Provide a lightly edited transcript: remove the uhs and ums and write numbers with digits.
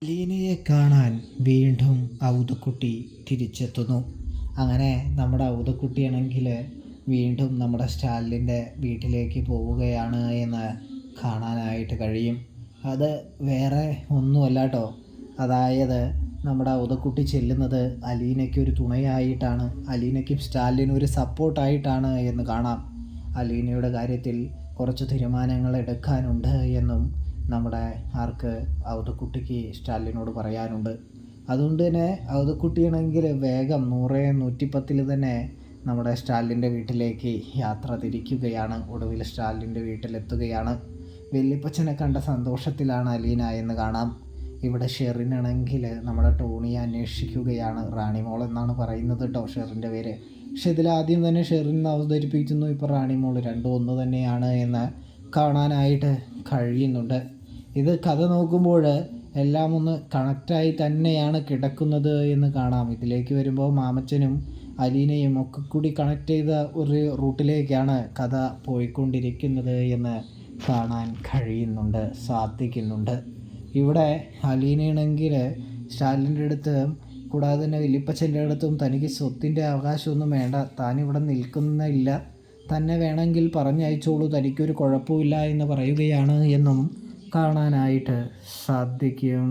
ലീനയെ കാണാൻ വീണ്ടും ഔതുക്കുട്ടി തിരിച്ചെത്തുന്നു. അങ്ങനെ നമ്മുടെ ഔതുക്കുട്ടിയാണെങ്കിൽ വീണ്ടും നമ്മുടെ സ്റ്റാലിൻ്റെ വീട്ടിലേക്ക് പോവുകയാണ് എന്ന് കാണാനായിട്ട് കഴിയും. അത് വേറെ ഒന്നുമല്ല കേട്ടോ. അതായത് നമ്മുടെ ഔതുക്കുട്ടി ചെല്ലുന്നത് അലീനയ്ക്ക് ഒരു തുണയായിട്ടാണ്, അലീനയ്ക്കും സ്റ്റാലിനും ഒരു സപ്പോർട്ടായിട്ടാണ് എന്ന് കാണാം. അലീനയുടെ കാര്യത്തിൽ കുറച്ച് തീരുമാനങ്ങൾ എടുക്കാനുണ്ട് എന്നും നമ്മുടെ ഔതുക്കുട്ടിക്ക് സ്റ്റാലിനോട് പറയാനുണ്ട്. അതുകൊണ്ട് തന്നെ ഔതുക്കുട്ടിയാണെങ്കിൽ വേഗം 100-110 തന്നെ നമ്മുടെ സ്റ്റാലിൻ്റെ വീട്ടിലേക്ക് യാത്ര തിരിക്കുകയാണ്. ഒടുവിൽ സ്റ്റാലിൻ്റെ വീട്ടിലെത്തുകയാണ്. വല്യപ്പച്ചനെ കണ്ട സന്തോഷത്തിലാണ് അലീന എന്ന് കാണാം. ഇവിടെ ഷെറിനാണെങ്കിൽ നമ്മുടെ ടോണിയെ അന്വേഷിക്കുകയാണ്. റാണിമോൾ എന്നാണ് പറയുന്നത് കേട്ടോ ഷെറിൻ്റെ പേര്. പക്ഷെ ഇതിലാദ്യം തന്നെ ഷെറിൻ അവതരിപ്പിക്കുന്നു ഇപ്പോൾ റാണിമോൾ, രണ്ടും ഒന്ന് തന്നെയാണ് എന്ന് കാണാനായിട്ട് കഴിയുന്നുണ്ട്. ഇത് കഥ നോക്കുമ്പോൾ എല്ലാം ഒന്ന് കണക്റ്റായി തന്നെയാണ് കിടക്കുന്നത് എന്ന് കാണാം. ഇതിലേക്ക് വരുമ്പോൾ മാമച്ചനും അലീനയും ഒക്കെ കൂടി കണക്ട് ചെയ്ത ഒരു റൂട്ടിലേക്കാണ് കഥ പോയിക്കൊണ്ടിരിക്കുന്നത് എന്ന് കാണാൻ സാധിക്കുന്നുണ്ട്. ഇവിടെ അലീനയാണെങ്കിൽ സ്റ്റാലിൻ്റെ അടുത്ത് കൂടാതെ തന്നെ വല്യപ്പച്ചൻ്റെ അടുത്തും തനിക്ക് സ്വത്തിൻ്റെ അവകാശമൊന്നും വേണ്ട, താനിവിടെ നിൽക്കുന്നില്ല, തന്നെ വേണമെങ്കിൽ പറഞ്ഞയച്ചോളൂ, തനിക്കൊരു കുഴപ്പമില്ല എന്ന് പറയുകയാണ് എന്നും കാണാനായിട്ട് സാധിക്കും.